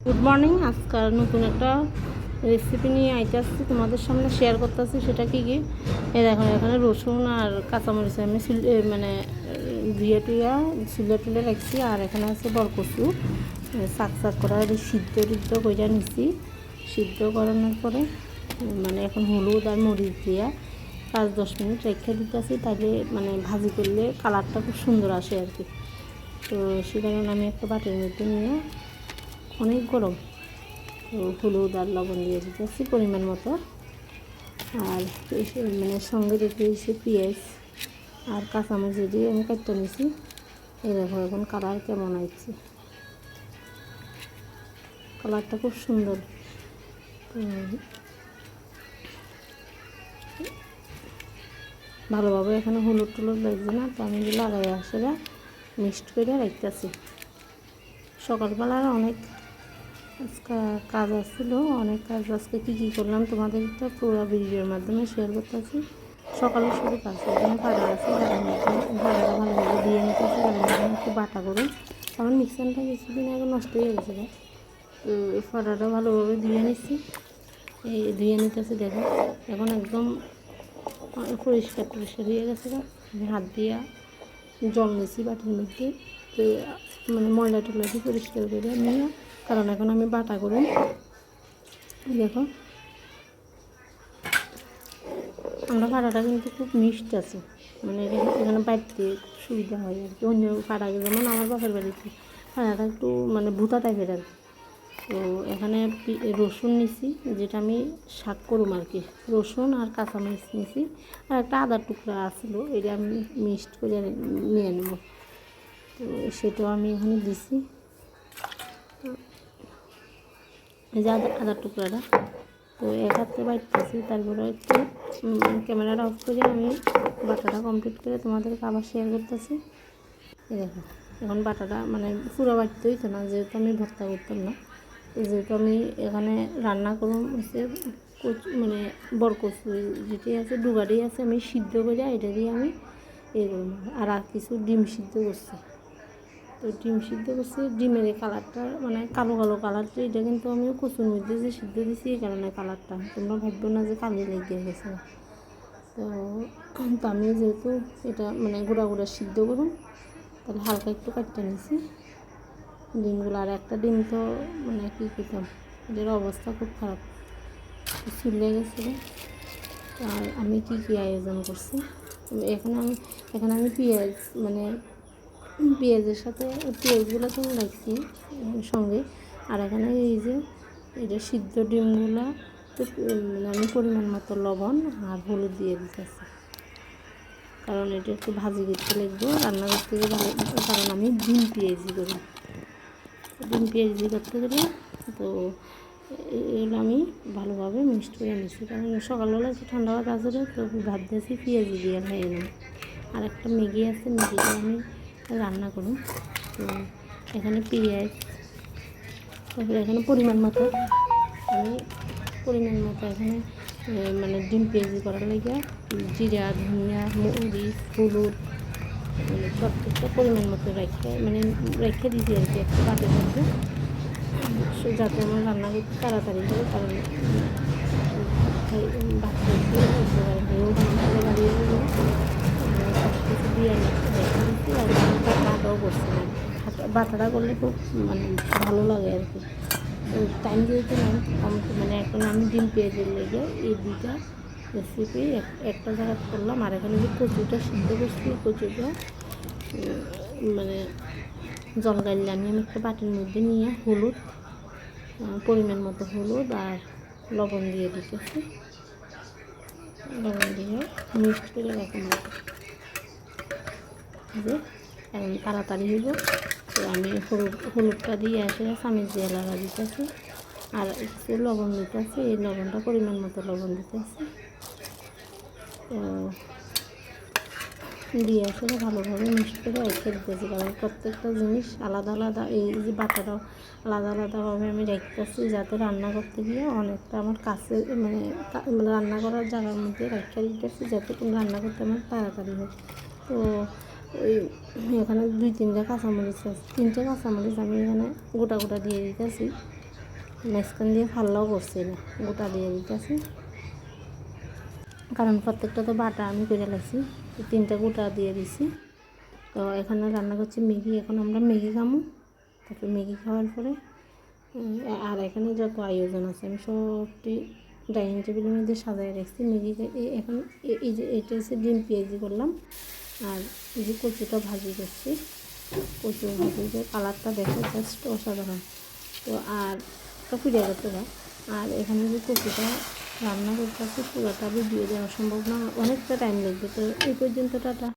Good morning. আজকাল নতুন একটা রেসিপি নিয়ে আইতে আসছি, তোমাদের সামনে শেয়ার করতেছি। সেটা কি এই দেখো, এখানে রসুন আর কাঁচামরিচ আমি মানে ধুয়ে টুয়া তুলে রাখছি। আর এখানে আছে বরকচু শাক করা সিদ্ধ টিদ্ধ করে নিচ্ছি। সিদ্ধ করানোর পরে মানে এখন হলুদ আর মরিচ দিয়া 5-10 মিনিট রেখে দিতেছি, তাহলে মানে ভাজি করলে কালারটা খুব সুন্দর আসে আর কি। তো সে কারণে আমি একটা বাটির মধ্যে নিয়ে, অনেক গরম, তো হলুদ আর লবণ দিয়ে দিতেছি পরিমাণ মতো। আর মানে সঙ্গে রেখে দিয়েছি পেঁয়াজ আর কাঁচামরিচ দিয়ে আমি কাটতে নিয়েছি। এই দেখো এখন কালার কেমন আসছে, কালারটা খুব সুন্দর। ভালোভাবে এখানে হলুদ টুলুদ লাগছে না, তো আমি লাগাই আসলে মিক্সড করে রাখতেছি। সকালবেলার অনেক আজকে কাজ আসছিল, অনেক কাজ। আজকে কী করলাম তোমাদের একটা পুরো ভিডিওর মাধ্যমে শেয়ার করতেছি। সকালে শুরু কাজ, এখানে ফাটা আছে, ফাটাটা ভালোভাবে দিয়ে নিতেছি। কারণ এখানে একটু বাটা করুন, আমার মিক্সারটা কিছুদিন আগে নষ্ট হয়ে গেছিলো। তো ফাটাটা ভালোভাবে ধুয়ে নিচ্ছি, এই ধুয়ে নিতেছি। দেখো এখন একদম পরিষ্কার হয়ে গেছে। আমি হাত দিয়ে জল নিয়েছি বাটির মধ্যে, তো মানে ময়লা টয়লাটি পরিষ্কার করে নিয়ে, কারণ এখন আমি বাটা করুন। দেখো আমরা ফাটাটা কিন্তু খুব মিষ্টি আছে, মানে এখানে বাড়তে সুবিধা হয় আর কি। অন্য ফাটা যেমন আমার বাপের বাড়িতে ফাটাটা একটু মানে ভুতা টাইপের আর কি। তো এখানে রসুন নিছি, যেটা আমি শাক করুম আর কি। রসুন আর কাঁচামরিচ নিছি, আর একটা আদার টুকরা আসলো, এটা আমি মিক্সড করে নিয়ে নেব। তো সেটাও আমি এখানে দিছি, এই যে আদার টুকরাটা। তো এক হাতে বাইতেছি, তারপরে একটু ক্যামেরাটা অফ করে আমি বাটাটা কমপ্লিট করে তোমাদেরকে আবার শেয়ার করতেছি। এই দেখো এখন বাটাটা মানে পুরো বাটতে হইতো না, যেহেতু আমি ভর্তা করতাম না। যেহেতু আমি এখানে রান্না করুন হচ্ছে মানে বরকচু যেটি আছে, ডুগারি আছে, আমি সিদ্ধ করে এটা দিয়ে আমি করব। আর কিছু ডিম সিদ্ধ করছি, তো ডিম সিদ্ধ করছি। ডিমের এই কালারটা মানে কালো কালো কালারটা, এটা কিন্তু আমি কচুর মধ্যে যে সিদ্ধ দিছি এই কারণে কালারটা, তোমরা ভাববে না যে কালি লেগে গেছে। তো আমি যেহেতু এটা মানে গুঁড়া সিদ্ধ করুন, তাহলে হালকা একটু কাটতে নিয়েছি ডিমগুলো। আর একটা ডিম তো মানে কী করতাম, এটার অবস্থা খুব খারাপ, চুলে গেছিলো। আর আমি কী আয়োজন করছি এখানে আমি পেঁয়াজ মানে পেঁয়াজের সাথে পেঁয়াজগুলো তো রাখছি সঙ্গে। আর এখানে এই যে এটা সিদ্ধ ডিমগুলো তো মানে আমি পরিমাণ মতো লবণ আর হলুদ দিয়ে দিতেছি, কারণ এটা একটু ভাজি করতে লাগবে রান্না করতে গেলে ভালো। কারণ আমি ডিম পেঁয়াজি করি, ডিম পেঁয়াজি করতে গেলে তো এগুলো আমি ভালোভাবে মিক্সড করে নিচ্ছি। কারণ সকালবেলা একটু ঠান্ডা ভাত আসলে তো ভাবতেছি পেঁয়াজি দিয়ে খাই না। আর একটা ম্যাগি আছে, ম্যাগিটা আমি রান্না করুন। তো এখানে পেঁয়াজ, তারপরে এখানে পরিমাণ মতো এখানে মানে ডিম পেঁয়াজি করার লাগে জিরা, ধনিয়া, মরিচ, হলুদ মানে প্রত্যেকটা পরিমাণ মতো রেখে দিয়েছি আর কি একটা বাটির মধ্যে, যাতে আমার রান্না করতে তাড়াতাড়ি হয়। কারণ সব কিছু দিয়ে রেখে দিচ্ছি। আর বাটাও করছি না, বাটাটা করলে খুব মানে ভালো লাগে আর কি। টাইম যেহেতু না কম, মানে এখন আমি ডিম পেঁয়াজের লেগে এই দুইটা রেসিপি একটা জায়গা করলাম। আর এখানে যে কচুটা সিদ্ধ করছি, কচুটা মানে জল গাইলে আমি একটা বাটির মধ্যে নিয়ে হলুদ পরিমাণ মতো হলুদ আর লবণ দিয়ে দিতেছি। লবণ দিয়ে মিক্সড করে রাখুন যে এখন তাড়াতাড়ি হইব। তো আমি হলুদটা দিয়ে এসে চামিচ দিয়ে লাগা দিতেছি, আর একটু লবণ দিতেছি। এই লবণটা পরিমাণ মতো লবণ দিতেছি। তো দিয়ে আসলে ভালোভাবে মিক্সড করে রেখে দিতেছি, কারণ প্রত্যেকটা জিনিস আলাদা আলাদা, এই যে বাটাটাও আলাদা আলাদাভাবে আমি রেখেছি, যাতে রান্না করতে গিয়ে অনেকটা আমার কাছে মানে রান্না করার জায়গার মধ্যে রেখে দিতেছি, যাতে কোনো রান্না করতে আমার তাড়াতাড়ি হয়। তো ওই এখানে 2-3টে কাঁচামরিচ আছে, 3টে কাঁচামরিচ আমি এখানে গোটা দিয়ে দিতেছি। মাঝখান দিয়ে ফাল্লাও করছি না, গোটা দিয়ে দিতেছি, কারণ প্রত্যেকটা তো বাটা আমি করে লাগছি, 3টা গোটা দিয়ে দিছি। তো এখানে রান্না করছি ম্যাগি, এখন আমরা ম্যাগি খামো। তারপরে ম্যাগি খাওয়ার পরে আর এখানে যত আয়োজন আছে আমি সবটি ডাইনিং টেবিলের মধ্যে সাজায় রাখছি। ম্যাগি এখন এই যে এটা হচ্ছে ডিম পেঁয়াজি করলাম, আর এই যে কচুটা ভাজি করছি। কচু ভাজিতে কালারটা দেখো জাস্ট অসাধারণ। তো আর ফিরে গেছে না। আর এখানে যে কচুটা রান্না করতে আছে পুরোটা ভিডিও দেওয়া সম্ভব না, অনেকটা টাইম লাগবে। তো এই পর্যন্ত টাটা।